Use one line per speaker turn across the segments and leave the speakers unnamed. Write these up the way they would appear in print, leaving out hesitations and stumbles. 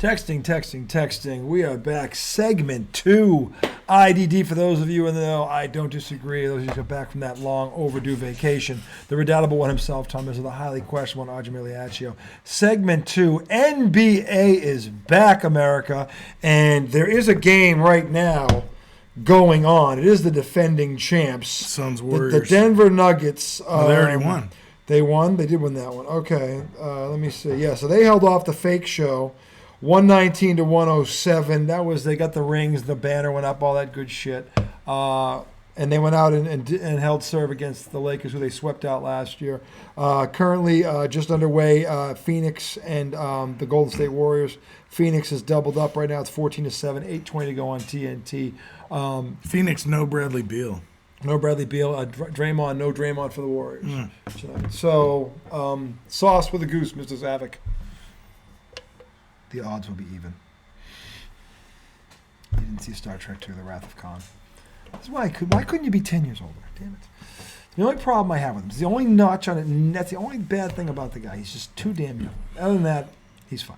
Texting. We are back. Segment 2. IDD, for those of you in the know, I don't disagree. Those of you who come back from that long overdue vacation. The redoubtable one himself, Tom Izzo, the highly questionable Bos-Mil&Ny. Segment 2. NBA is back, America. And there is a game right now going on. It is the defending champs.
Suns Warriors.
The Denver Nuggets.
They already won.
They won? They did win that one. Okay. Let me see. Yeah, so they held off the fake show. 119 to 107. That was, they got the rings, the banner went up, all that good shit. And they went out and held serve against the Lakers, who they swept out last year. Currently, just underway, Phoenix and the Golden State Warriors. Phoenix is doubled up right now. It's 14 to 7, 8:20 to go on TNT.
Phoenix, no Bradley Beal.
No Bradley Beal. Draymond, no Draymond for the Warriors. So, sauce with a goose, Mr. Zavik. The odds will be even. You didn't see Star Trek 2, The Wrath of Khan. That's why couldn't you be 10 years older? Damn it. The only problem I have with him is the only notch on it, and that's the only bad thing about the guy. He's just too damn young. Other than that, he's fine.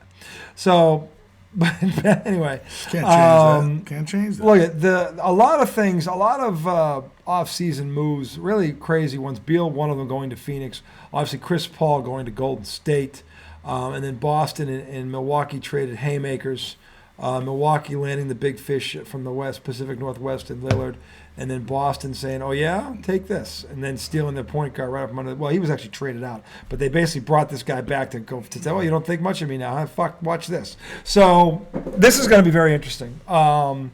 So, but anyway.
Can't change that.
Look, a lot of things, a lot of off-season moves, really crazy ones. Beal, one of them going to Phoenix. Obviously, Chris Paul going to Golden State. And then Boston and Milwaukee traded haymakers. Milwaukee landing the big fish from the West, Pacific Northwest, and Lillard. And then Boston saying, oh, yeah, take this. And then stealing their point guard right up from under. Well, he was actually traded out. But they basically brought this guy back to say, oh, you don't think much of me now, huh? Fuck, watch this. So this is going to be very interesting. Look,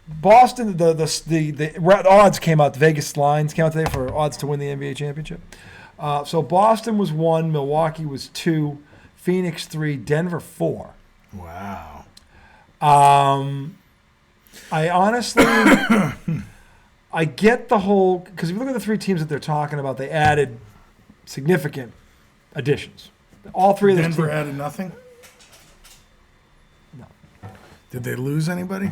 Boston, the odds came out, the Vegas lines came out today for odds to win the NBA championship. So Boston was 1, Milwaukee was 2, Phoenix 3, Denver 4.
Wow.
I honestly, I get the whole, because if you look at the three teams that they're talking about, they added significant additions. All three of those
Denver added nothing?
No.
Did they lose anybody?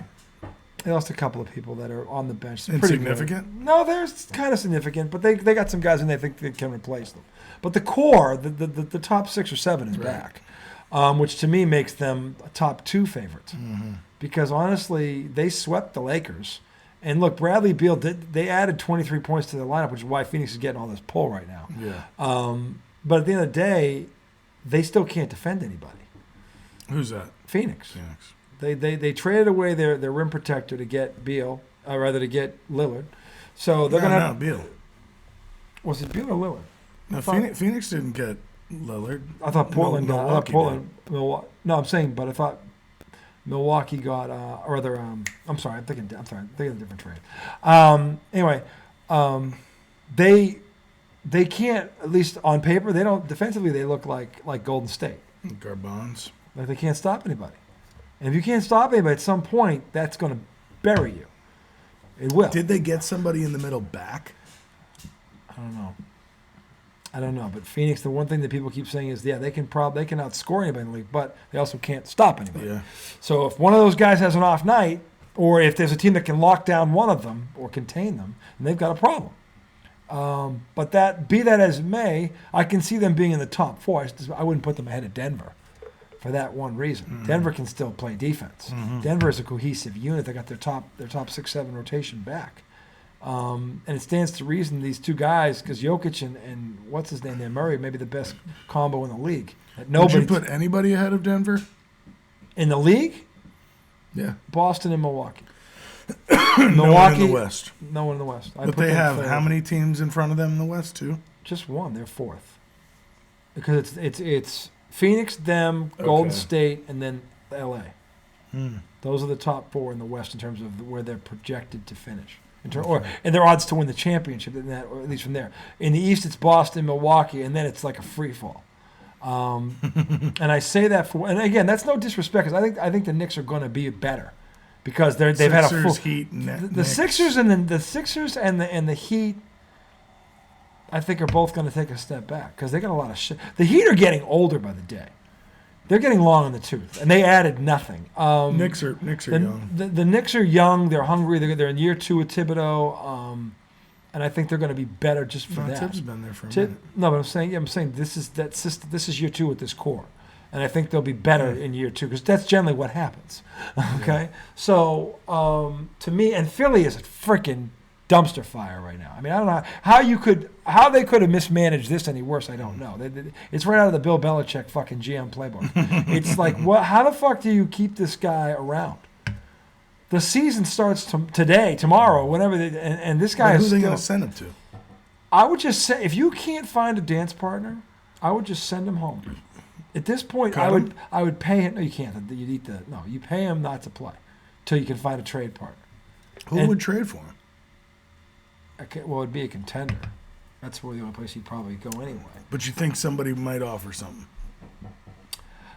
They lost a couple of people that are on the bench.
Insignificant?
No, they're kind of significant, but they got some guys and they think they can replace them. But the core, the top 6 or 7 is back, which to me makes them a top 2 favorite. Mm-hmm. Because honestly, they swept the Lakers. And look, Bradley Beal, they added 23 points to their lineup, which is why Phoenix is getting all this pull right now.
Yeah.
But at the end of the day, they still can't defend anybody.
Who's that?
Phoenix. They traded away their rim protector to get Beal, to get Lillard. So they're gonna have
Beal.
Was it Beal or Lillard?
No, Phoenix didn't get Lillard.
I thought Portland got.
Milwaukee.
No, I'm saying, but I thought Milwaukee got. I'm sorry, I'm thinking of a different trade. Anyway, they can't, at least on paper, they don't defensively. They look like Golden State.
Garbons.
Like they can't stop anybody. And if you can't stop anybody, at some point, that's going to bury you. It will.
Did they get somebody in the middle back?
I don't know. But Phoenix, the one thing that people keep saying is, they can outscore anybody in the league, but they also can't stop anybody.
Yeah.
So if one of those guys has an off night, or if there's a team that can lock down one of them or contain them, then they've got a problem. But be that as it may, I can see them being in the top 4. I wouldn't put them ahead of Denver. For that one reason. Mm-hmm. Denver can still play defense. Mm-hmm. Denver is a cohesive unit. They got their top 6-7 rotation back. And it stands to reason these two guys, because Jokic and what's his name there, Murray, may be the best combo in the league.
Would you put anybody ahead of Denver?
In the league?
Yeah.
Boston and Milwaukee.
No one in the West.
No one in the West.
But they have how many teams in front of them in the West, too?
Just one. They're 4th. Because it's Phoenix, them, Golden State, and then L.A. Those are the top 4 in the West in terms of where they're projected to finish. And their odds to win the championship, or at least from there. In the East, it's Boston, Milwaukee, and then it's like a free fall. And I say that and again, that's no disrespect, because I think the Knicks are going to be better because they've had a full
Heat,
the Sixers and the Sixers and the Heat. I think are both going to take a step back because they got a lot of shit. The Heat are getting older by the day. They're getting long in the tooth, and they added nothing.
Knicks are young.
The Knicks are young. They're hungry. They're in year 2 with Thibodeau, and I think they're going to be better just for that.
Tibbs has been there for a minute.
No, but I'm saying this is year 2 with this core. And I think they'll be better in year 2 because that's generally what happens. Okay? So, to me, and Philly is a freaking dumpster fire right now. I mean, I don't know how they could have mismanaged this any worse. I don't know. It's right out of the Bill Belichick fucking GM playbook. It's like, how the fuck do you keep this guy around? The season starts tomorrow, whenever, and this guy is
still. Who are they going to send him to?
I would just say, if you can't find a dance partner, I would just send him home. At this point, I would pay him. No, you can't. You pay him not to play till you can find a trade partner.
Who would trade for him?
Okay, well, it'd be a contender. That's where the only place he'd probably go anyway.
But you think somebody might offer something?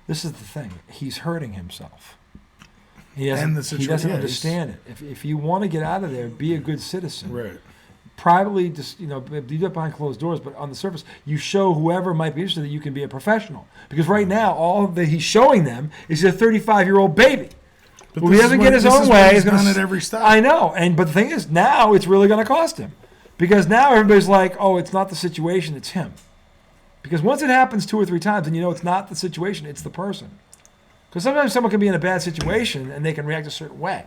This is the thing. He's hurting himself. He doesn't understand it. If you want to get out of there, be a good citizen.
Right.
Privately, just do that behind closed doors. But on the surface, you show whoever might be interested that you can be a professional. Because right now, all that he's showing them is a 35-year-old baby.
But
he doesn't get his own way.
He's done at every stop.
I know, but the thing is, now it's really going to cost him, because now everybody's like, "Oh, it's not the situation; it's him." Because once it happens 2 or 3 times, then it's not the situation; it's the person. Because sometimes someone can be in a bad situation and they can react a certain way,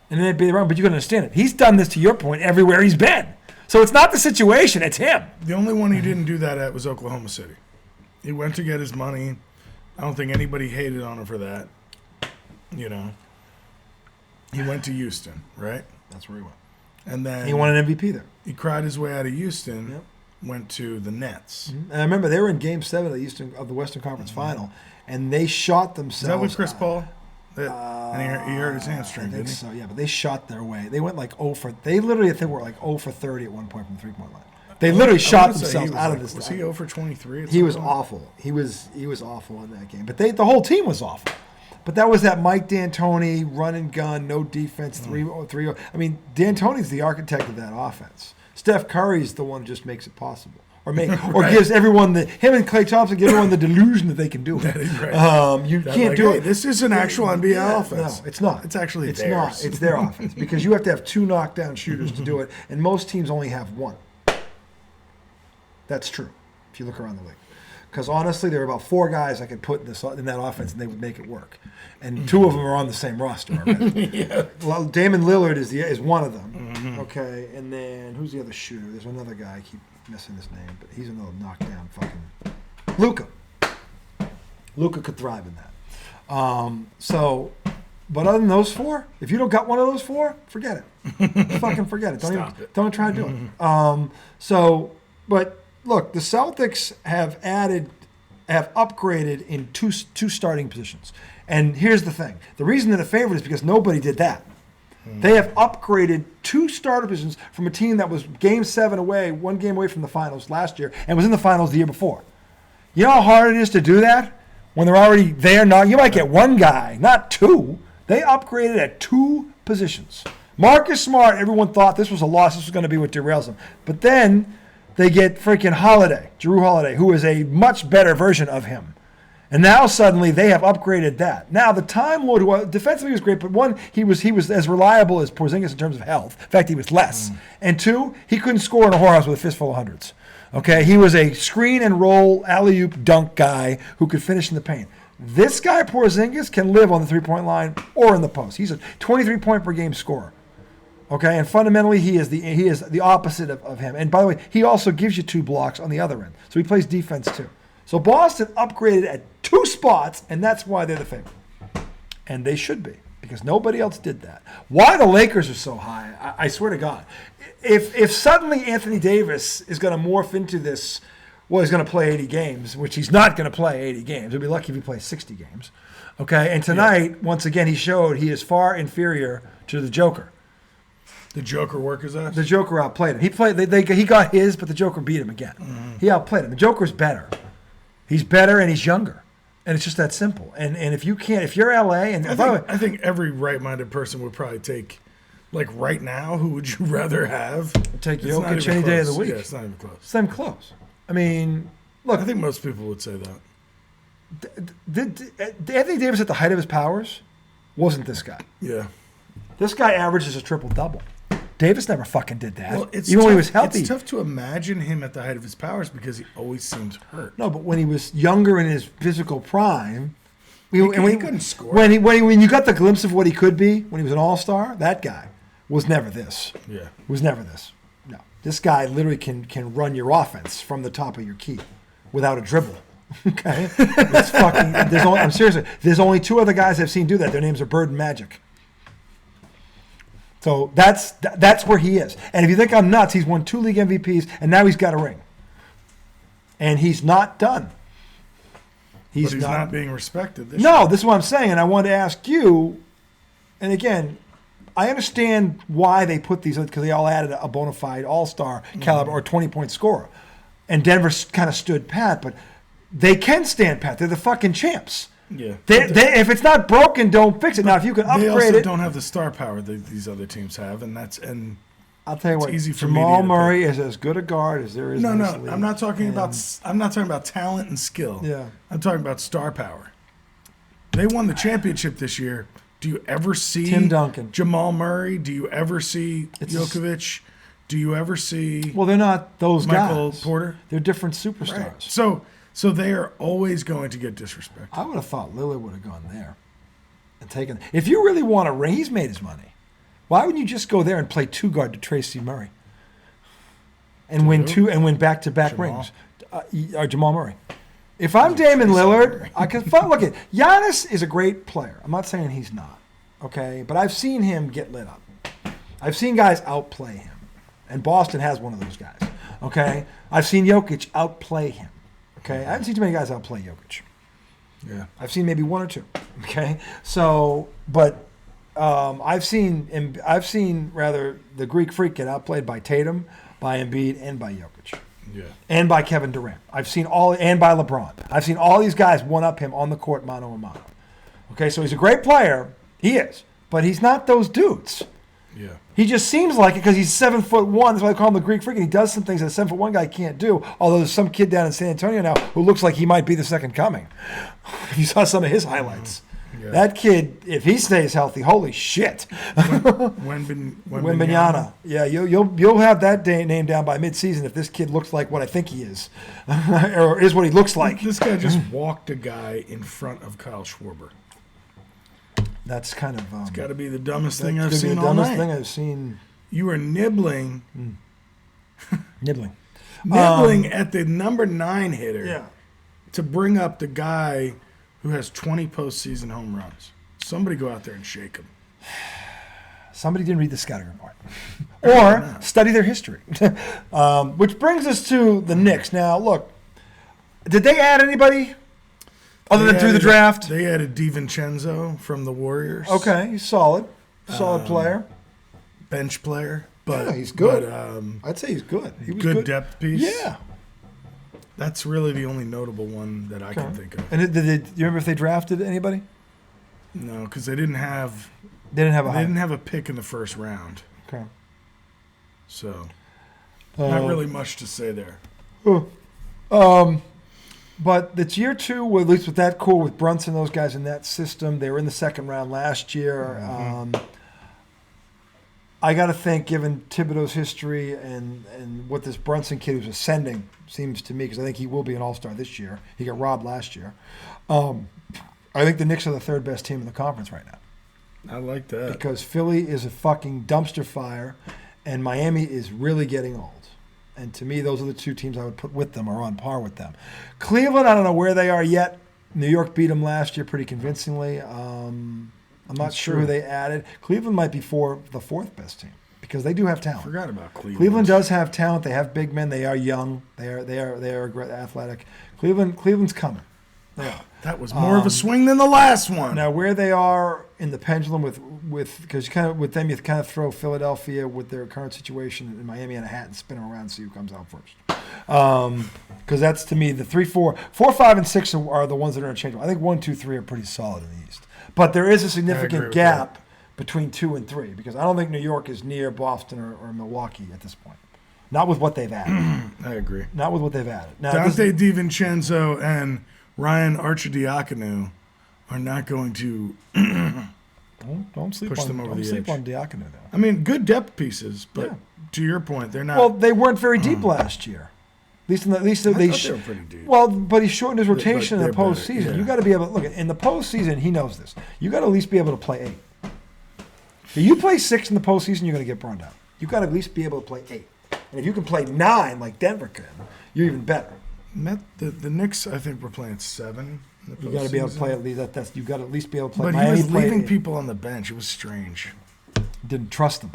and then they'd be wrong. But you can understand it. He's done this, to your point, everywhere he's been. So it's not the situation; it's him.
The only one he didn't do that at was Oklahoma City. He went to get his money. I don't think anybody hated on him for that. He went to Houston, right?
That's where he went.
And then
he won an MVP there.
He cried his way out of Houston, went to the Nets.
Mm-hmm. And I remember they were in Game 7 of the Western Conference Final, and they shot themselves.
Is that with Chris Paul? And he hurt his hamstring,
I think
didn't he?
so, yeah. But they shot their way. They went like 0 for... They literally, I think, were like 0 for 30 at one point from the three-point line. They literally shot themselves out of this.
Was he 0 for 23?
He was awful. He was awful in that game. But the whole team was awful. But that was that Mike D'Antoni run and gun, no defense, 3-0. I mean, D'Antoni's the architect of that offense. Steph Curry's the one who just makes it possible, or gives everyone him and Klay Thompson give everyone the delusion that they can do it.
That is right.
You can't do it.
This is an actual NBA offense.
No, it's not.
It's actually
it's
theirs.
not. It's their offense, because you have to have 2 knockdown shooters to do it, and most teams only have 1. That's true if you look around the league. Because honestly, there are about 4 guys I could put in that offense, and they would make it work. And 2 of them are on the same roster already. Well, Damon Lillard is one of them. Mm-hmm. Okay, and then who's the other shooter? There's another guy. I keep missing his name, but he's another knockdown fucking Luka. Luka could thrive in that. But other than those 4, if you don't got one of those 4, forget it. Fucking forget it. Don't try to do it. But look, the Celtics have upgraded in two starting positions. And here's the thing. The reason they're the favorite is because nobody did that. They have upgraded 2 starter positions from a team that was Game 7 away, 1 game away from the finals last year, and was in the finals the year before. You know how hard it is to do that when they're already there? Now, you might get 1 guy, not 2. They upgraded at 2 positions. Marcus Smart, everyone thought this was a loss. This was going to be what derails them. But then they get freaking Jrue Holiday, who is a much better version of him. And now suddenly they have upgraded that. Now the Time Lord, who defensively was great, but 1, he was as reliable as Porzingis in terms of health. In fact, he was less. And 2, he couldn't score in a whorehouse with a fistful of hundreds. Okay, he was a screen and roll alley-oop dunk guy who could finish in the paint. This guy Porzingis can live on the 3-point line or in the post. He's a 23-point per game scorer. Okay, and fundamentally he is the opposite of him. And by the way, he also gives you 2 blocks on the other end. So he plays defense too. So Boston upgraded at 2 spots, and that's why they're the favorite. And they should be, because nobody else did that. Why the Lakers are so high, I swear to God. If suddenly Anthony Davis is going to morph into this, well, he's going to play 80 games, which he's not going to play 80 games. He'll be lucky if he plays 60 games. Okay, and tonight, once again, he showed he is far inferior to the Joker.
The Joker work his ass?
The Joker outplayed him. He got his, but the Joker beat him again. Mm-hmm. He outplayed him. The Joker's better. He's better and he's younger. And it's just that simple. And if you're LA, and
I think every right-minded person would probably take, like right now, who would you rather have?
Take Jokic any day of the week.
Yeah, it's not even close.
It's not even close. I mean, look.
I think most people would say that.
Anthony Davis at the height of his powers wasn't this guy.
Yeah.
This guy averages a triple-double. Davis never fucking did that.
Well, it's
even when he
tough-
was healthy.
It's tough to imagine him at the height of his powers because he always seems hurt.
No, but when he was younger in his physical prime,
He couldn't score.
When you got the glimpse of what he could be when he was an all-star, that guy was never this.
Yeah.
Was never this. No, this guy literally can run your offense from the top of your key without a dribble. Okay, it's fucking. I'm seriously. There's only 2 other guys I've seen do that. Their names are Bird and Magic. So that's where he is. And if you think I'm nuts, he's won 2 league MVPs and now he's got a ring. And he's not done.
He's not being respected. This
No,
year.
this is what I'm saying, and I wanted to ask you. And again, I understand why they put these because they all added a bona fide all-star caliber or 20-point scorer, and Denver kind of stood pat, but they can stand pat. They're the fucking champs.
Yeah.
If it's not broken, don't fix it. Now, if you can
They
upgrade
also
it,
don't have the star power that these other teams have, and
I'll tell you what.
easy for
Jamal
media to
Murray is as good a guard as there is.
no,
in
no.
this league.
I'm not talking about.
And-
I'm not talking about talent and skill.
Yeah.
I'm talking about star power. They won the championship this year. Do you ever see
Tim Duncan.
Jamal Murray? Do you ever see
It's
Djokovic? Do you ever see
Well, they're not those
Michael
guys.
Porter?
They're different superstars.
Right. So they are always going to get disrespected.
I would have thought Lillard would have gone there and taken. If you really want a ring, he's made his money. Why wouldn't you just go there and play 2 guard to Tracy Murray and win back-to-back
Jamal.
rings? Or Jamal Murray. If I'm Damon Lillard, I can look at Giannis is a great player. I'm not saying he's not, okay, but I've seen him get lit up. I've seen guys outplay him, and Boston has one of those guys. Okay, I've seen Jokic outplay him. Okay, I haven't seen too many guys outplay Jokic.
Yeah.
I've seen maybe 1 or 2. Okay, so but I've seen rather the Greek Freak get outplayed by Tatum, by Embiid, and by Jokic,
Yeah.
and by Kevin Durant. I've seen and by LeBron. I've seen all these guys one up him on the court mano a mano. Okay, so he's a great player. He is, but he's not those dudes.
Yeah.
He just seems like it because he's 7'1". That's why I call him the Greek Freak. And he does some things that a 7'1" guy can't do. Although there's some kid down in San Antonio now who looks like he might be the second coming. If you saw some of his highlights,
Yeah.
that kid, if he stays healthy, holy shit.
Wembanyama.
Yeah, you'll have that name down by midseason if this kid looks like what I think he is, or is what he looks like.
This guy just walked a guy in front of Kyle Schwarber.
That's kind of
Got to be the dumbest thing
that's
I've
gonna be
seen
the
all
dumbest
night.
thing I've seen.
You were nibbling
Nibbling.
at the number 9 hitter
Yeah.
to bring up the guy who has 20 postseason home runs. Somebody go out there and shake him.
Somebody didn't read the scouting report or study their history. Which brings us to the Knicks. Now, look, did they add anybody other than through the draft?
They added DiVincenzo from the Warriors.
Okay, he's solid. Solid player.
Bench player. But
Yeah, he's good.
But,
I'd say he's good. He was
good depth piece.
Yeah.
That's really the only notable one that I can think of.
And do you remember if they drafted anybody?
No, because they didn't have
They didn't have a
they
high.
didn't have a pick in the first round.
Okay.
So not really much to say there.
But it's year 2, at least with that core, with Brunson, those guys in that system. They were in the second round last year. I got to think, given Thibodeau's history and what this Brunson kid who's ascending seems to me, because I think he will be an all-star this year. He got robbed last year. I think the Knicks are the 3rd best team in the conference right now.
I like that.
Because Philly is a fucking dumpster fire, and Miami is really getting old. And to me, those are the 2 teams I would put with them or on par with them. Cleveland, I don't know where they are yet. New York beat them last year pretty convincingly. I'm not sure who they added. Cleveland might be the 4th best team because they do have talent.
Forgot about Cleveland.
Cleveland does have talent. They have big men. They are young. They are athletic. Cleveland's coming. They are.
That was more of a swing than the last one.
Now, where they are in the pendulum with because you kind of with them you kind of throw Philadelphia with their current situation in Miami in a hat and spin them around and see who comes out first. Because that's to me the 3, 4, 5, and 6 are the ones that are interchangeable. I think 1, 2, 3 are pretty solid in the East, but there is a
agree
significant
with
gap between 2 and 3 because I don't think New York is near Boston or Milwaukee at this point. Not with what they've added.
I agree.
Not with what they've added. Now,
Dante DiVincenzo and Ryan Arcidiacono are not going to
Don't sleep
Push
on
them over
don't
the
sleep
edge.
on Diakono though.
I mean, good depth pieces, but
Yeah.
to your point, they're not.
Well, they weren't very deep last year. At least
I
they
thought they were pretty deep.
Well, but he shortened his rotation in the
they're better,
postseason.
yeah.
You got to be able to look at in the postseason. He knows this. You got to at least be able to play 8. If you play 6 in the postseason, you're going to get burned out. You got to at least be able to play 8. And if you can play 9 like Denver can, you're even better.
The Knicks, I think, were playing 7. In the
You got to be able to
postseason.
play at least. That's you got to at least be able to play.
But
Miami
he was
played
leaving
8.
people on the bench. It was strange.
Didn't trust them.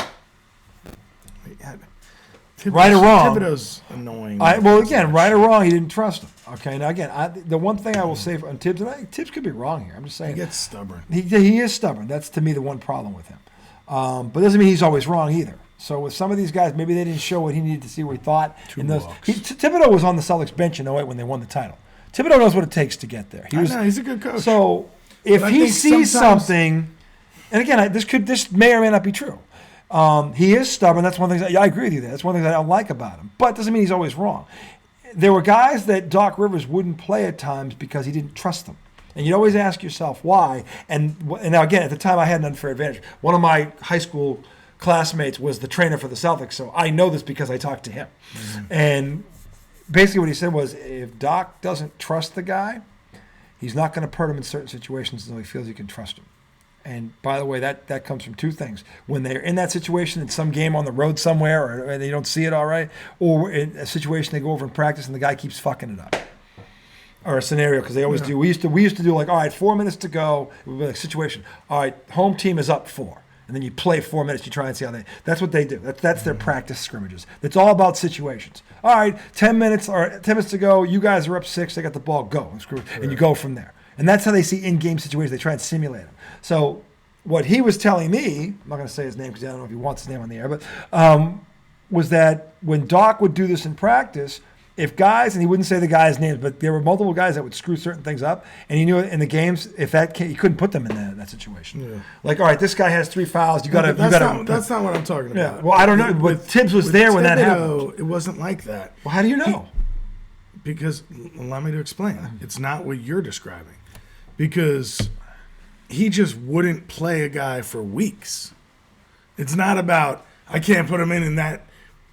Thibodeau's,
Right or wrong.
Thibodeau's annoying.
Well, again, right or wrong, he didn't trust him. Okay, now again, the one thing I will say on Tibbs, and Tibbs could be wrong here. I'm just
He
saying
gets stubborn.
he is stubborn. That's to me the one problem with him. But doesn't mean he's always wrong either. So with some of these guys, maybe they didn't show what he needed to see, what he thought.
Two
Those,
walks.
Thibodeau was on the Celtics bench in 08 when they won the title. Thibodeau knows what it takes to get there.
He's a good coach.
So if
But I
he
think
sees
sometimes-
something, and again, this may or may not be true. He is stubborn. That's one thing. I agree with you there. That's one thing that I don't like about him. But doesn't mean he's always wrong. There were guys that Doc Rivers wouldn't play at times because he didn't trust them. And you'd always ask yourself why. And now again, at the time, I had an unfair advantage. One of my high school classmates was the trainer for the Celtics, so I know this because I talked to him. Mm-hmm. And basically, what he said was, if Doc doesn't trust the guy, he's not going to put him in certain situations until he feels he can trust him. And by the way, that comes from two things. When they're in that situation in some game on the road somewhere, or they don't see it all right, or in a situation they go over in practice and the guy keeps fucking it up. Or a scenario, because they always do. We used to do like, all right, 4 minutes to go. It would be like situation. All right, home team is up 4. And then you play 4 minutes. You try and see how they. That's what they do. That's their practice scrimmages. It's all about situations. All right, 10 minutes to go. You guys are up 6. They got the ball. Go and you go from there. And that's how they see in-game situations. They try and simulate them. So what he was telling me, I'm not going to say his name because I don't know if he wants his name on the air, but was that when Doc would do this in practice, if guys, and he wouldn't say the guys' names, but there were multiple guys that would screw certain things up, and he knew in the games, if that he couldn't put them in that situation. Yeah. Like, all right, this guy has 3 fouls. You got to.
That's not what I'm talking about.
Yeah. Well, I don't know. But Tibbs was there when that happened.
It wasn't like that.
Well, how do you know?
Because allow me to explain. It's not what you're describing. Because he just wouldn't play a guy for weeks. It's not about I can't put him in that,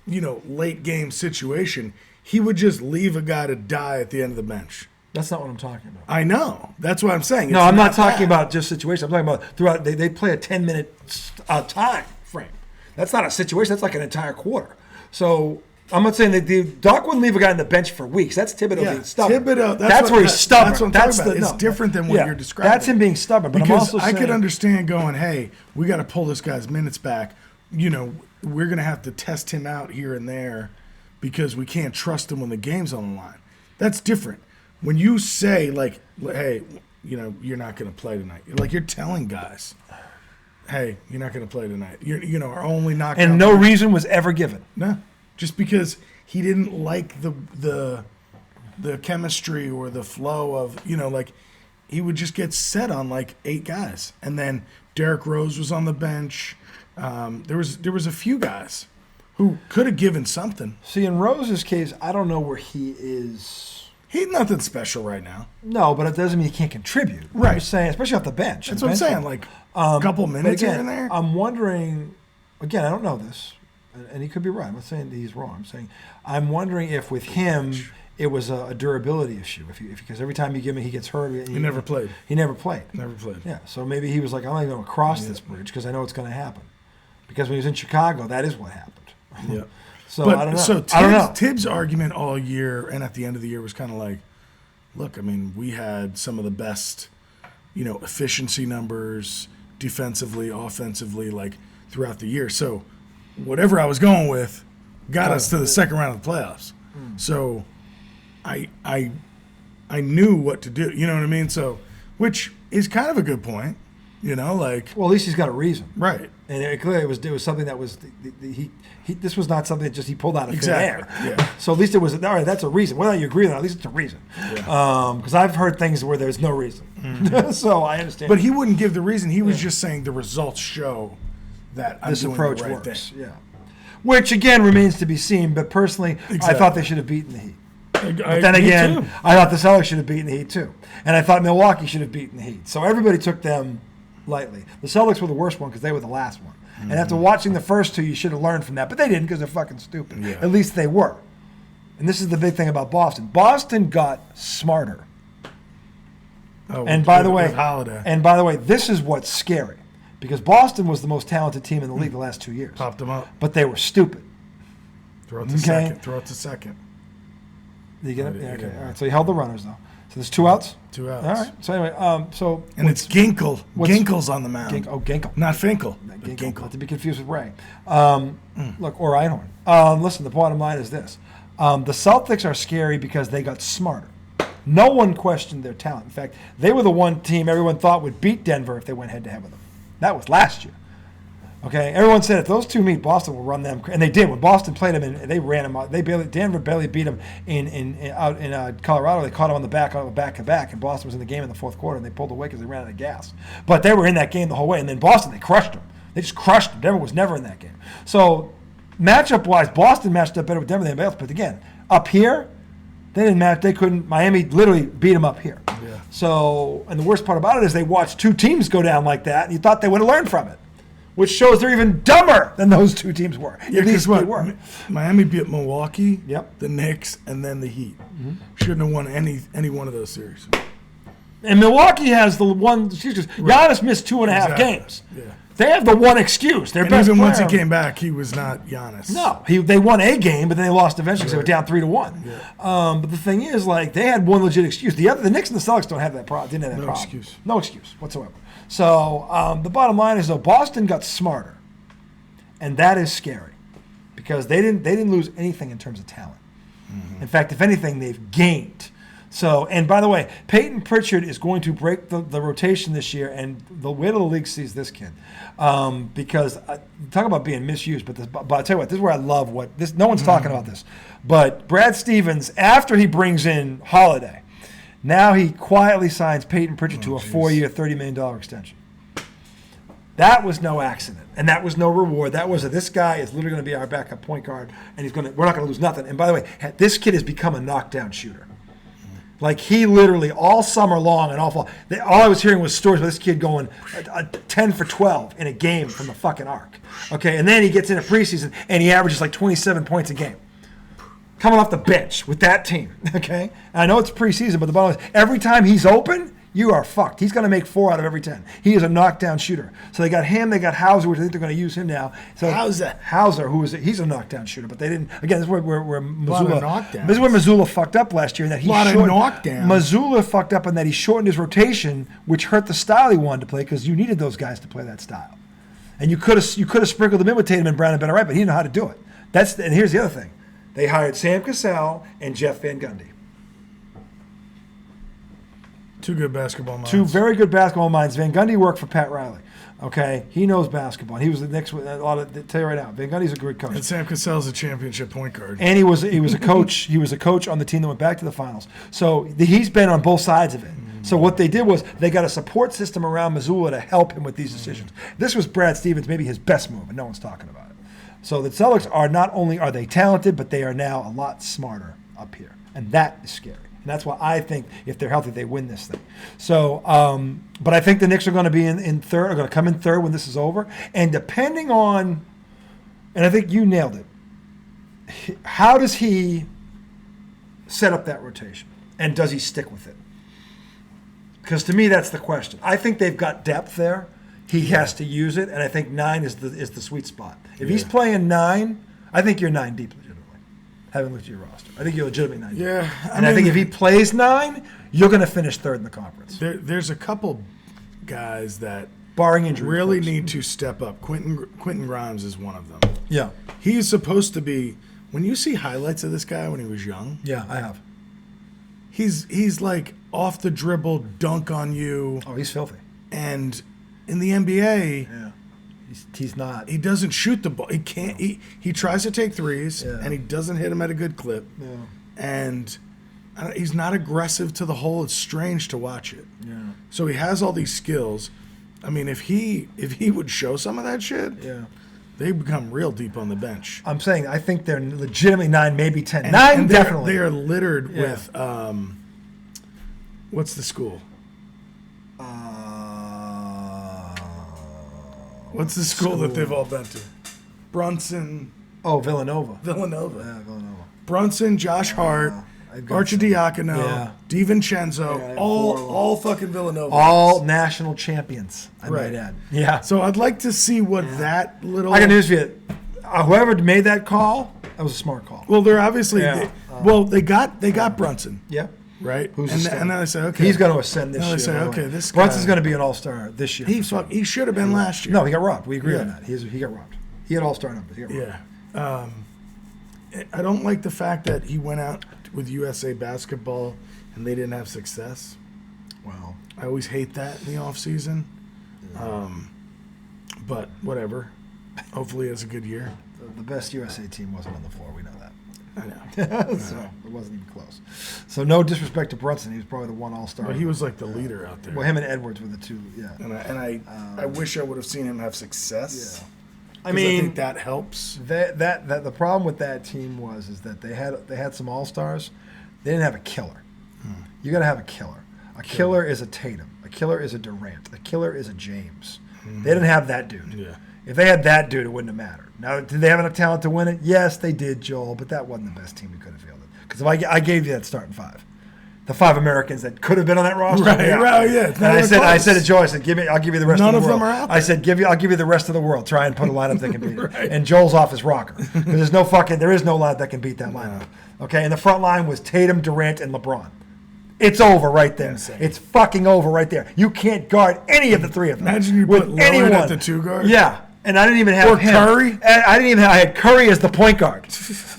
late game situation. He would just leave a guy to die at the end of the bench.
That's not what I'm talking about.
I know. That's what I'm saying.
No, I'm not talking about just situation. I'm talking about throughout. They play a 10-minute time frame. That's not a situation. That's like an entire quarter. So I'm not saying that the Doc wouldn't leave a guy on the bench for weeks. That's Thibodeau being stubborn.
That's
where he's stubborn.
That's what I'm talking about. It's different than what you're describing.
That's him being stubborn. But
because
I'm also saying,
I could understand going, hey, we got to pull this guy's minutes back. We're going to have to test him out here and there because we can't trust him when the game's on the line. That's different. When you say, like, hey, you're not going to play tonight. You're telling guys, hey, you're not going to play tonight. Our only knockout.
And no reason was ever given.
No. Just because he didn't like the chemistry or the flow of, he would just get set on like 8 guys. And then Derrick Rose was on the bench. There was a few guys who could have given something.
See, in Rose's case, I don't know where he is.
He's nothing special right now.
No, but it doesn't mean he can't contribute.
Right.
I'm saying, especially off the bench.
That's what I'm saying. Like a couple minutes
again,
here and there.
I'm wondering, again, I don't know this, and he could be right. I'm not saying that he's wrong. I'm wondering if with him it was a durability issue. Because every time you give him, he gets hurt.
He never played.
He never played.
Never played.
Yeah. So maybe he was like, I'm not even going to cross this bridge because I know it's going to happen. Because when he was in Chicago, that is what happened.
Yeah.
So I don't know.
So
I don't know.
Tibbs' argument all year and at the end of the year was kind of like, look, I mean, we had some of the best, efficiency numbers defensively, offensively, like throughout the year. So whatever I was going with got us to the second round of the playoffs. So I knew what to do. You know what I mean? So, which is kind of a good point. Well, at
least he's got a reason,
right?
And clearly, it was something that was he. This was not something that just he pulled out of thin air.
Yeah.
So at least it was. All right, that's a reason. Whether you agree with it, at least it's a reason. Yeah. Because I've heard things where there's no reason. Mm-hmm. So I understand.
But he wouldn't give the reason. He was just saying the results show that
this
doing
approach
the right
works.
thing.
Yeah. Which again remains to be seen. But personally, I thought they should have beaten the Heat. But then again, I thought the Celtics should have beaten the Heat too, and I thought Milwaukee should have beaten the Heat. So everybody took them lightly. The Celtics were the worst one because they were the last one. And after watching the first two, you should have learned from that. But they didn't because they're fucking stupid.
Yeah.
At least they were. And this is the big thing about Boston. Boston got smarter.
Oh,
And by the
with Holiday.
way, this is what's scary. Because Boston was the most talented team in the league the last 2 years.
Popped them up.
But they were stupid.
Throw it to second. Throw it to second.
Did you get it?
Yeah,
Yeah, okay.
yeah.
All right. So you held the runners, though. So there's 2 outs?
2 outs.
All right. So anyway,
And it's Ginkel.
what's-
Ginkel's on the mound.
Ginkel.
Not Finkel. but
Ginkel. Not
Ginkel.
to be confused with Ray. Look, or Einhorn. Listen, the bottom line is this. The Celtics are scary because they got smarter. No one questioned their talent. In fact, they were the one team everyone thought would beat Denver if they went head-to-head with them. That was last year. Okay, everyone said if those two meet, Boston will run them, and they did. When Boston played them, and they ran them out. Denver barely beat them out in Colorado. They caught them on the back to back, and Boston was in the game in the fourth quarter, and they pulled away because they ran out of gas. But they were in that game the whole way, and then Boston, they crushed them. They just crushed them. Denver was never in that game. So matchup-wise, Boston matched up better with Denver than anybody else. But again, up here, they didn't match. They couldn't. Miami literally beat them up here.
Yeah.
So, and the worst part about it is they watched 2 teams go down like that, and you thought they would have learned from it. Which shows they're even dumber than those 2 teams were.
Yeah,
At least
what?
they were.
Miami beat Milwaukee,
Yep.
the Knicks, and then the Heat. Shouldn't have won any one of those series.
And Milwaukee has the one excuse. Giannis missed 2.5
Exactly.
games.
Yeah.
They have the one excuse. Their
And
best
even once he
player-
came back, he was not Giannis.
No, they won a game, but then they lost eventually because they were down 3-1. But the thing is, like, they had one legit excuse. The Knicks and the Celtics don't have that problem. Didn't have that
No
problem.
excuse.
No excuse whatsoever. So the bottom line is, though, Boston got smarter, and that is scary because they didn't lose anything in terms of talent. In fact, if anything, they've gained. So, and by the way, Peyton Pritchard is going to break the rotation this year, and the way the league sees this kid, because talk about being misused. But I'll tell you what, this is where I love what this. No one's talking about this, but Brad Stevens, after he brings in Holiday, now he quietly signs Peyton Pritchard to a 4-year, $30 million extension. That was no accident, and that was no reward. That was this guy is literally going to be our backup point guard, and we're not going to lose nothing. And by the way, this kid has become a knockdown shooter. Like, he literally, all summer long and all fall, all I was hearing was stories about this kid going 10 for 12 in a game from the fucking arc. Okay, and then he gets into preseason, and he averages like 27 points a game. Coming off the bench with that team, okay? And I know it's preseason, but the bottom is, every time he's open, you are fucked. He's going to make 4 out of every 10. He is a knockdown shooter. So they got him, they got Hauser, which I think they're going to use him now. So Hauser, he's a knockdown shooter, but they didn't. Again, this is where Missoula fucked up last year. That Missoula fucked up in that he shortened his rotation, which hurt the style he wanted to play because you needed those guys to play that style. And you could have sprinkled them in with Tatum and Brown and Ben Wright, but he didn't know how to do it. And here's the other thing: they hired Sam Cassell and Jeff Van Gundy.
2 good basketball minds.
2 very good basketball minds. Van Gundy worked for Pat Riley. Okay, he knows basketball. He was the next one. Tell you right now, Van Gundy's a great coach.
And Sam Cassell's a championship point guard.
And he was a coach. He was a coach on the team that went back to the finals. So he's been on both sides of it. So what they did was they got a support system around Missoula to help him with these decisions. This was Brad Stevens, maybe his best move, and no one's talking about it. So the Celtics are not only are they talented, but they are now a lot smarter up here, and that is scary. And that's why I think if they're healthy, they win this thing. So, but I think the Knicks are going to be in third, are going to come in third when this is over. And depending on, and I think you nailed it, how does he set up that rotation? And does he stick with it? Because to me, that's the question. I think they've got depth there. He has to use it, and I think 9 is the sweet spot. If he's playing 9, I think you're 9 deep. Haven't looked at your roster. I think you're legitimately 9.
Yeah.
I think if he plays 9, you're going to finish third in the conference.
There's a couple guys that
barring injury
really need to step up. Quentin Grimes is one of them.
Yeah.
He's supposed to be, when you see highlights of this guy when he was young.
Yeah, I have.
He's like off the dribble, dunk on you.
Oh, he's filthy.
And in the NBA,
yeah. He's not.
He doesn't shoot the ball. He can't. He tries to take threes, and he doesn't hit them at a good clip.
Yeah.
And he's not aggressive to the hole. It's strange to watch it.
Yeah.
So he has all these skills. I mean, if he would show some of that shit, they become real deep on the bench.
I'm saying I think they're legitimately 9, maybe 10. 9 definitely.
They are littered with what's the school? What's the school that they've all been to? Brunson.
Oh, Villanova.
Yeah,
Villanova.
Brunson, Josh Hart, Arcidiacono, DiVincenzo, all fucking Villanova.
All national champions, I might add. Yeah.
So I'd like to see what that little...
I got news for you. Whoever made that call, that was a smart call.
Well, they're obviously... They got Brunson.
Yeah.
Right?
Who's
and then I say, okay.
He's going to ascend this year.
I say, okay, this guy...
Brunson's going to be an all-star this year.
He should have been last year.
No, he got robbed. We agree on that. He got robbed. He had all-star numbers. He got robbed.
Yeah. I don't like the fact that he went out with USA Basketball and they didn't have success.
Wow.
I always hate that in the offseason. But whatever. Hopefully it's a good year.
The best USA team wasn't on the floor. We know that.
I know.
So it wasn't even close. So no disrespect to Brunson. He was probably the one all-star.
But he was like the leader out there.
Well, him and Edwards were the two, yeah.
And I wish I would have seen him have success.
Yeah.
I think that helps.
That the problem with that team is that they had some all-stars. They didn't have a killer. You got to have a killer. A killer is a Tatum. A killer is a Durant. A killer is a James. They didn't have that dude.
Yeah.
If they had that dude, it wouldn't have mattered. Now, did they have enough talent to win it? Yes, they did, Joel, but that wasn't the best team we could have fielded. Because if I gave you that starting five, the 5 Americans that could have been on that roster.
Right, yeah.
And I said to Joel, I said, I'll give you the rest of the world.
None of them are out there.
I said, I'll give you the rest of the world. Try and put a lineup that can beat it.
Right.
And Joel's off his rocker. Because there is no lineup that can beat that lineup. Okay, and the front line was Tatum, Durant, and LeBron. It's over right there.
Insane.
It's fucking over right there. You can't guard any of the three of them.
Imagine you
with
put Lillard
anyone
at the 2 guard.
Yeah. And I didn't even have him.
Curry?
And I had Curry as the point guard.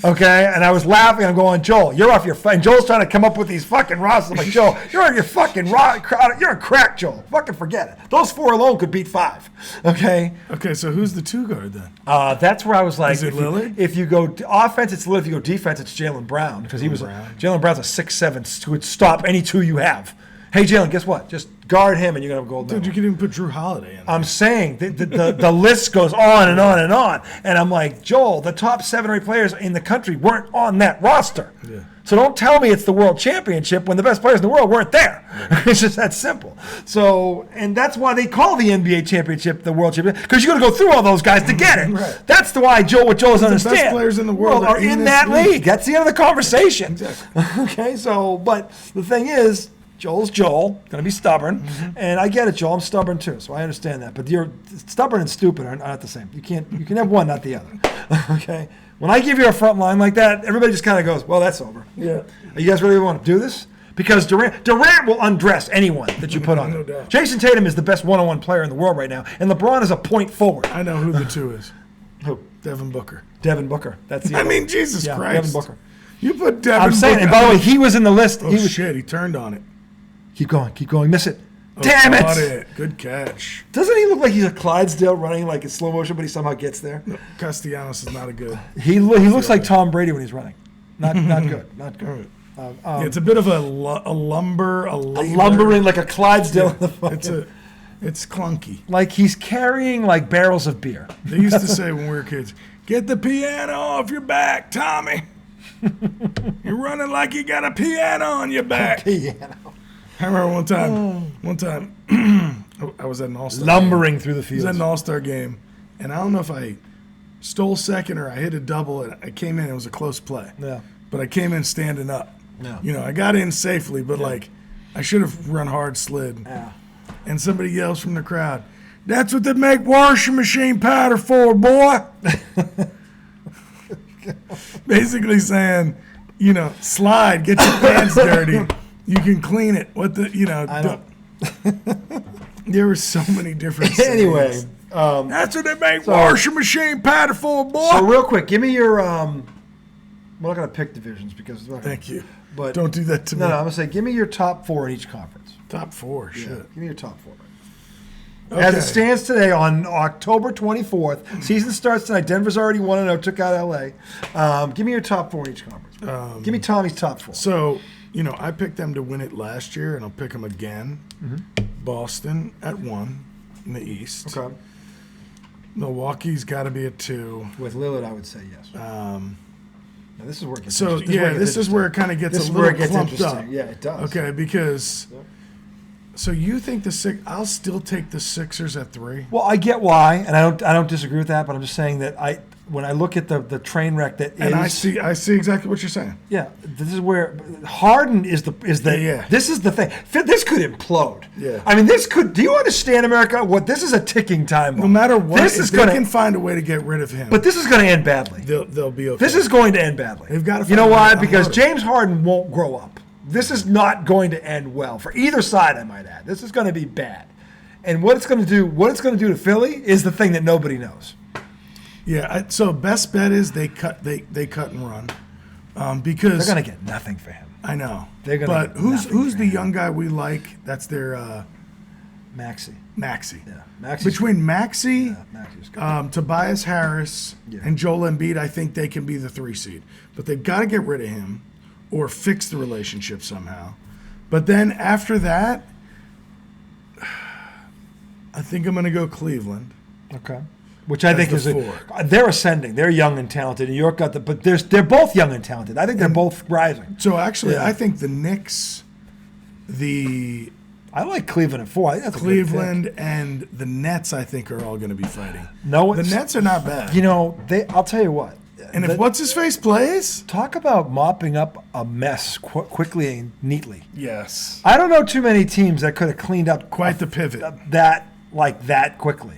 Okay? And I was laughing. I'm going, Joel, you're off your and Joel's trying to come up with these fucking rosters. I'm like, Joel, you're on your fucking you're a crack, Joel. Fucking forget it. Those 4 alone could beat 5. Okay?
Okay, so who's the 2 guard then?
That's where I was like,
Is it Lillard?
If you go offense, it's Lillard. If you go defense, it's Jaylen Brown. Because Jaylen Brown's a 6'7" who would stop any 2 you have. Hey, Jaylen, guess what? Just guard him and you're going to have a gold medal.
Dude, you can even put Drew Holiday in there.
I'm saying the list goes on and on and on. And I'm like, Joel, the top 7 or 8 players in the country weren't on that roster.
Yeah.
So don't tell me it's the world championship when the best players in the world weren't there. Yeah. It's just that simple. So, and that's why they call the NBA championship the world championship, because you got to go through all those guys to get it.
Right.
That's why Joel doesn't understand.
The best players in the world
are in that league. That's the end of the conversation.
Exactly.
Okay, so, but the thing is, Joel's Joel, going to be stubborn, and I get it, Joel. I'm stubborn too, so I understand that. But you're stubborn and stupid are not the same. You can have one, not the other. Okay. When I give you a front line like that, everybody just kind of goes, "Well, that's over."
Yeah.
You guys really want to do this? Because Durant will undress anyone that you put on.
No
him.
doubt.
Jason Tatum is the best one-on-one player in the world right now, and LeBron is a point forward.
I know who the 2 is.
Who?
Devin Booker.
Devin Booker. That's the.
I mean, Jesus Christ.
Devin Booker.
You put Devin
I'm saying,
Booker.
and by the way, he was in the list.
Oh, shit, he turned on it.
Keep going, miss it. Damn
Got
it!
it! Good catch.
Doesn't he look like he's a Clydesdale running like in slow motion, but he somehow gets there?
No, Castellanos is not a good.
He looks like Tom Brady when he's running. Not good. Not good.
Yeah, it's a bit of a lumbering
like a Clydesdale. In the fucking,
it's clunky.
Like he's carrying like barrels of beer.
They used to say when we were kids, "Get the piano off your back, Tommy. You're running like you got a piano on your back."
Piano.
I remember one time, I was at an All-Star
lumbering
game.
through the
I
fields.
was at an All-Star game, and I don't know if I stole second or I hit a double, and I came in. It was a close play.
Yeah.
But I came in standing up.
Yeah.
You know, I got in safely, but like I should have run hard slid.
Yeah.
And somebody yells from the crowd, "That's what they make washing machine powder for, boy." Basically saying, you know, slide, get your pants dirty. You can clean it. There were so many different things.
Anyway,
that's what they make washing machine powder for, boy.
So real quick, give me your. We're not going to pick divisions because.
Thank you.
But
don't do that to me.
No, I'm going to say give me your top 4 in each conference.
Top 4, shit.
Give me your top 4.
Okay.
As it stands today on October 24th, season starts tonight. Denver's already 1-0, took out LA. Give me your top 4 in each conference. Give me Tommy's top 4.
So, you know, I picked them to win it last year, and I'll pick them again. Boston at 1 in the East.
Okay.
Milwaukee's got to be at 2.
With Lillard, I would say yes. Now, this is where it gets
so,
interesting.
This is where it kind of gets a little clumped up.
Yeah, it does.
Okay, because So you think I'll still take the Sixers at 3.
Well, I get why, and I don't disagree with that, but I'm just saying that when I look at the train wreck that is,
And I see exactly what you're saying.
yeah, this is where Harden is the
Yeah.
This is the thing. This could implode.
Yeah.
I mean, this could. Do you understand, America? What this is a ticking time bomb.
No matter what,
this
if
is
they
gonna
can find a way to get rid of him,
But this is going to end badly.
they'll be okay.
This is going to end badly.
They've got to
You know
find a way
why?
to
Because
unload it.
James Harden won't grow up. This is not going to end well for either side, I might add. This is going to be bad. And what it's going to do to Philly is the thing that nobody knows.
Yeah. So best bet is they cut and run, because
They're going to get nothing for him.
I know.
They're gonna
But
get
who's
nothing for
the
him.
young guy we like? That's their
Maxey.
Maxey.
Yeah. Maxey's
Between Maxey,
Maxey's good.
Tobias Harris,
Yeah.
and Joel Embiid, I think they can be the 3 seed. But they've got to get rid of him or fix the relationship somehow. But then after that, I think I'm going to go Cleveland.
Okay. Which I think
the
is
four.
they're ascending. They're young and talented. New York got but they're both young and talented. I think they're both rising.
So actually,
Yeah.
I think the Knicks, the
I like Cleveland at 4. I think that's a good
Cleveland, and the Nets, I think, are all going to be fighting.
No,
The Nets are not bad.
You know, I'll tell you what.
And if what's-his-face plays?
Talk about mopping up a mess quickly and neatly.
Yes.
I don't know too many teams that could have cleaned up
Quite the pivot.
that quickly.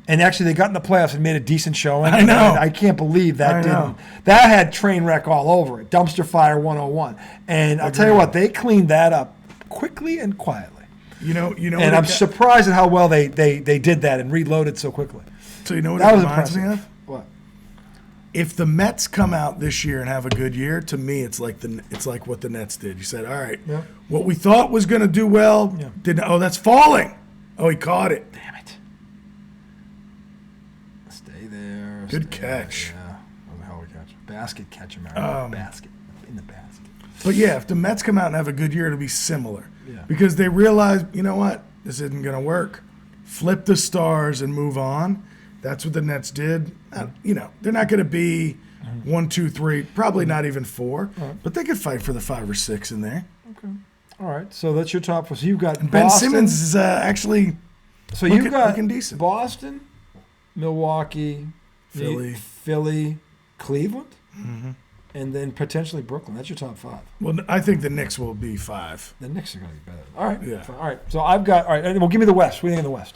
And actually, they got in the playoffs and made a decent showing.
I know.
And I can't believe that
I know.
didn't. That had train wreck all over it. Dumpster fire 101. And I'll tell you what, they cleaned that up quickly and quietly.
You know.
And I'm surprised at how well they did that and reloaded so quickly.
So you know what
That
it
was
reminds me
impressive.
of?
What?
If the Mets come out this year and have a good year, to me, it's like what the Nets did. You said, all right,
Yeah.
what we thought was going to do well,
Yeah.
didn't. Oh, that's falling. Oh, he caught it.
Damn it. Stay there.
Good
stay
catch.
There. Yeah. That was a hell of a catch. Basket catch, America. Basket. In the basket.
But yeah, if the Mets come out and have a good year, it'll be similar.
Yeah.
Because they realize, you know what, this isn't going to work. Flip the stars and move on. That's what the Nets did. They're not going to be 1, 2, 3, probably not even 4, but they could fight for the 5 or 6 in there.
Okay. All right. So that's your top 4. So you've got
Ben
Boston.
Simmons is actually
So you've got
looking decent.
Boston, Milwaukee,
Philly.
Cleveland, and then potentially Brooklyn. That's your top 5.
Well, I think the Knicks will be 5.
The Knicks are going to be better. All right.
Yeah.
Fine. All right. So I've got. All right. Well, give me the West. What do you think of the West?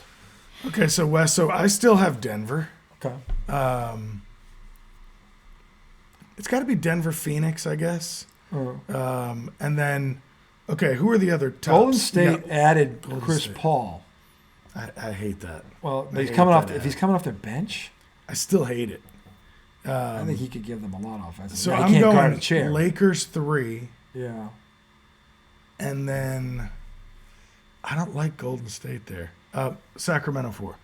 Okay, so West. So I still have Denver.
Okay.
It's got to be Denver, Phoenix, I guess.
Uh,
And then, okay, who are the other tops?
Golden State
Yeah,
added
Golden
Chris
State.
Paul.
I hate that.
Well,
I
he's
hate
coming off.
that
If he's coming off their bench,
I still hate it.
I think he could give them a lot offensively.
So
Now, he
I'm
can't guard a
going
chair.
Lakers 3,
Yeah.
and then I don't like Golden State there. Sacramento 4.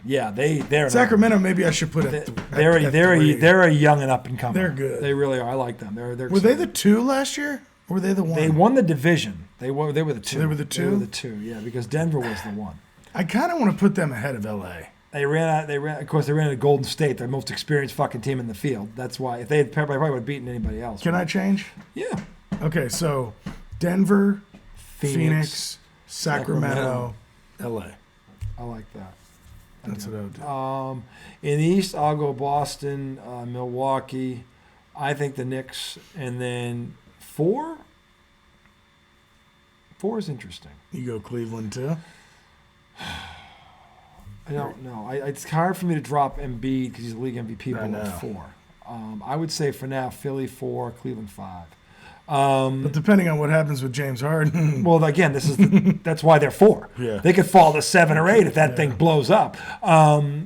Yeah. They're
Sacramento, maybe I should put it.
They're a young and up and coming.
They're good.
They really are. I like them. They're
Were they the 2 last year? Or were they the 1?
They won the division. They were the 2.
They were the 2?
They were the 2. Yeah, because Denver was the 1.
I kind of want to put them ahead of LA.
They ran. Of course, they ran at Golden State, their most experienced fucking team in the field. That's why. If they had, probably would have beaten anybody else.
Can I change?
Yeah.
Okay, so Denver, Phoenix, Sacramento, LA.
I like that.
That's what I would do.
In the East, I'll go Boston, Milwaukee. I think the Knicks, and then 4. 4 is interesting.
You go Cleveland too?
I don't know. It's hard for me to drop Embiid because he's a league MVP
I
below
know.
4. I would say for now, Philly 4, Cleveland 5.
But depending on what happens with James Harden,
Well, again, that's why they're 4.
Yeah.
They could fall to 7 or 8 if that thing blows up,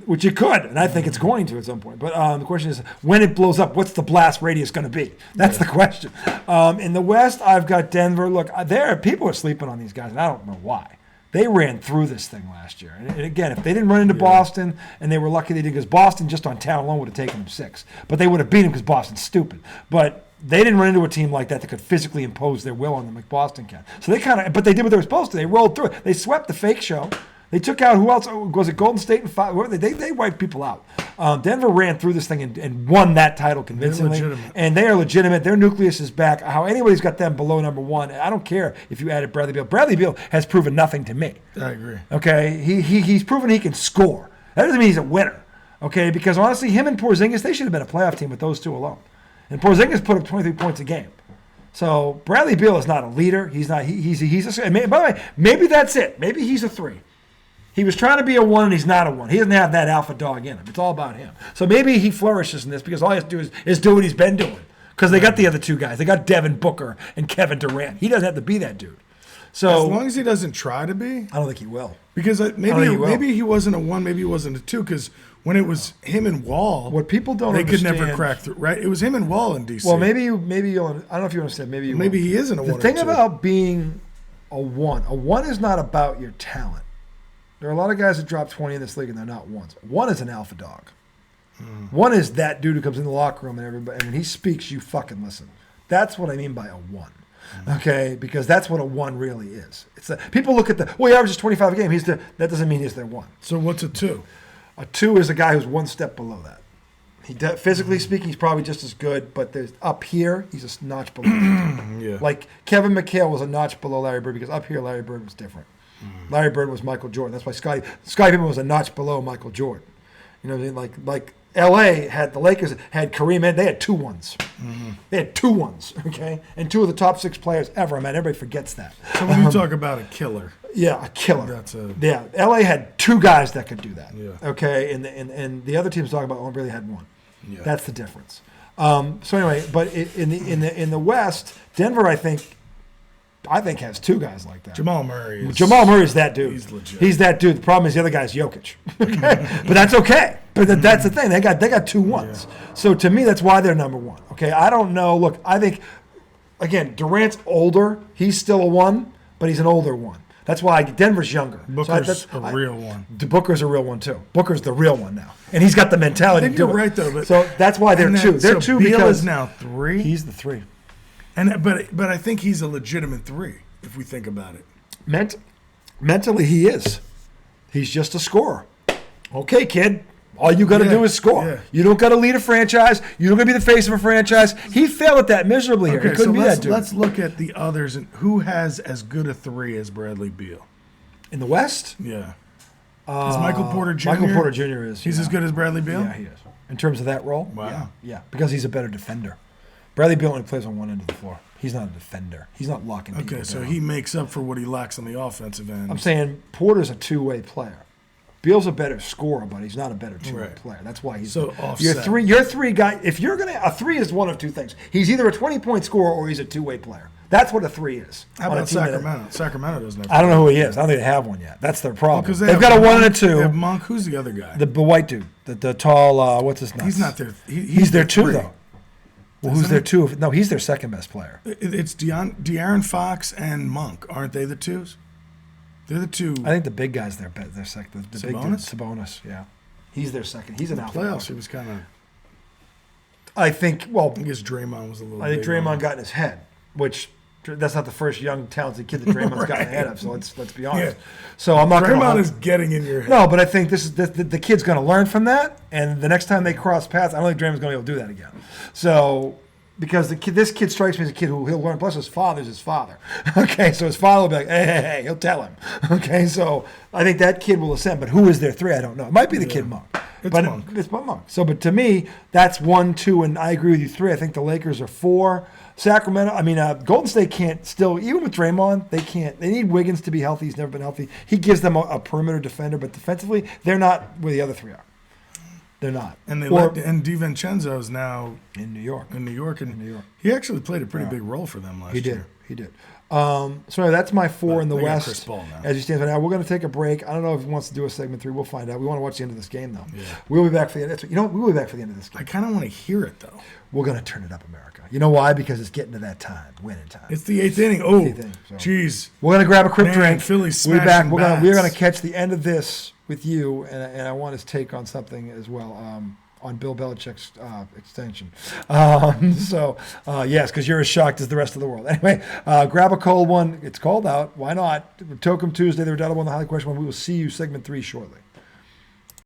which it could, and I think it's going to at some point. But the question is, when it blows up, what's the blast radius going to be? That's the question. In the West, I've got Denver. Look, people are sleeping on these guys, and I don't know why. They ran through this thing last year. And again, if they didn't run into Boston, and they were lucky they did, because Boston just on talent alone would have taken them 6. But they would have beat them because Boston's stupid. But they didn't run into a team like that could physically impose their will on them like Boston can. So but they did what they were supposed to. They rolled through it. They swept the fake show. They took out, who else? Was it Golden State and 5? They wiped people out. Denver ran through this thing and won that title convincingly. And they are legitimate. Their nucleus is back. How anybody's got them below number one, I don't care if you added Bradley Beal. Bradley Beal has proven nothing to me.
I agree.
Okay? He's proven he can score. That doesn't mean he's a winner. Okay? Because honestly, him and Porzingis, they should have been a playoff team with those two alone. And Porzingis put up 23 points a game. So Bradley Beal is not a leader. He's not. He's a. By the way, maybe that's it. Maybe he's a 3. He was trying to be a 1 and he's not a 1. He doesn't have that alpha dog in him. It's all about him. So maybe he flourishes in this because all he has to do is do what he's been doing. Because they got the other 2 guys. They got Devin Booker and Kevin Durant. He doesn't have to be that dude. So
as long as he doesn't try to be,
I don't think he will.
Because maybe he wasn't a 1, maybe he wasn't a 2. Because when it was him and Wall,
what people don't
they
understand,
could never crack through. Right? It was him and Wall in DC.
Well, maybe you'll. I don't know if you understand. Maybe
he isn't a 1.
The thing about being a 1, a 1 is not about your talent. There are a lot of guys that drop 20 in this league and they're not 1s. 1 is an alpha dog. 1 is that dude who comes in the locker room and everybody, and when he speaks, you fucking listen. That's what I mean by a 1. Okay, because that's what a 1 really is. People look at he averages 25 a game. That doesn't mean he's their 1.
So what's a 2?
A 2 is a guy who's 1 step below that. Physically speaking, he's probably just as good, but there's up here, he's a notch below.
Yeah.
Like Kevin McHale was a notch below Larry Bird because up here Larry Bird was different. Larry Bird was Michael Jordan. That's why Scottie Pippen was a notch below Michael Jordan. You know what I mean? Like L.A. had the Lakers had Kareem, and they had 2 1s. They had 2 1s, okay? And 2 of the top 6 players ever. Man, everybody forgets that.
So when you talk about a killer.
Yeah, a killer. L.A. had 2 guys that could do that.
Yeah.
Okay, and the other teams talking about only really had 1.
Yeah.
That's the difference. So anyway, but in the West, Denver, I think has 2 guys like that.
Jamal Murray
is that dude.
He's legit.
He's that dude. The problem is the other guy's Jokic. Okay? But that's okay. But that's the thing. They got 2 1s. Yeah. So to me, that's why they're number 1. Okay, I don't know. Look, I think again, Durant's older. He's still a 1, but he's an older 1. That's why Denver's younger.
Booker's a real 1.
Booker's a real 1 too. Booker's the real 1 now, and he's got the mentality.
I think you're right though. But
so that's why they're 2. They're 2
Beal
because
is now 3.
He's the 3.
But I think he's a legitimate 3 if we think about it.
Mentally, he is. He's just a scorer. Okay, kid. All you got to do is score. Yeah. You don't got to lead a franchise. You don't got to be the face of a franchise. He failed at that miserably here. He couldn't be that dude.
Let's look at the others. And who has as good a 3 as Bradley Beal?
In the West?
Yeah. Is Michael Porter Jr.?
Michael Porter Jr. is.
He's as good as Bradley Beal?
Yeah, he is. In terms of that role?
Wow.
Yeah, because he's a better defender. Bradley Beal only plays on one end of the floor. He's not a defender. He's not locking people down.
So he makes up for what he lacks on the offensive end.
I'm saying Porter's a 2-way player. Beal's a better scorer, but he's not a better 2-way player. That's why he's
offset.
Your 3 guy. If you're a 3 is one of 2 things. He's either a 20-point scorer or he's a 2-way player. That's what a 3 is.
How about Sacramento? Sacramento doesn't have.
I don't know who he is. I don't think they have one yet. That's their problem. Because they've got a 1 and a 2.
They have Monk. Who's the other guy?
The white dude. The tall. What's his name?
He's not there.
He's their 2 though. Well, who's their 2? No, he's their second best player.
It's De'Aaron Fox and Monk, aren't they the 2s? They're the 2.
I think the big guy's their second. The big dude, Sabonis. Yeah, he's their second. He's an alpha.
Playoffs. He was kind of.
I think. Well,
I guess Draymond was a little.
I think Draymond got in his head, which that's not the first young talented kid that Draymond's gotten ahead of. So let's be honest. Yeah. So I'm not.
Draymond is getting in your head.
No, but I think this is the kid's going to learn from that, and the next time they cross paths, I don't think Draymond's going to be able to do that again. So. Because this kid strikes me as a kid who he'll learn. Plus, his father's his father. Okay, so his father will be like, hey, he'll tell him. Okay, so I think that kid will ascend. But who is their 3? I don't know. It might be the kid Monk. It's Monk. So, but to me, that's 1, 2, and I agree with you 3. I think the Lakers are 4. Sacramento. Golden State can't still, even with Draymond, they can't. They need Wiggins to be healthy. He's never been healthy. He gives them a perimeter defender, but defensively, they're not where the other 3 are. They're not.
And DiVincenzo is now
in New York.
He actually played a pretty big role for them last year.
He did. So that's my 4 in the West.
Chris Paul now.
As you stand right now, we're going to take a break. I don't know if he wants to do a segment 3. We'll find out. We want to watch the end of this game, though.
Yeah.
We'll be back for the end. We'll be back for the end of this game.
I kind of want to hear it, though.
We're going to turn it up, America. You know why? Because it's getting to that time, winning time.
It's the 8th inning. Oh, jeez.
We're going to grab a quick drink.
Philly
we'll be back. We're going to catch the end of this with you, and I want his take on something as well. on Bill Belichick's extension. Yes, because you're as shocked as the rest of the world. Anyway, grab a cold one. It's cold out. Why not? Tokum Tuesday, the Redoubtable and the Highly Questionable. We will see you segment 3 shortly.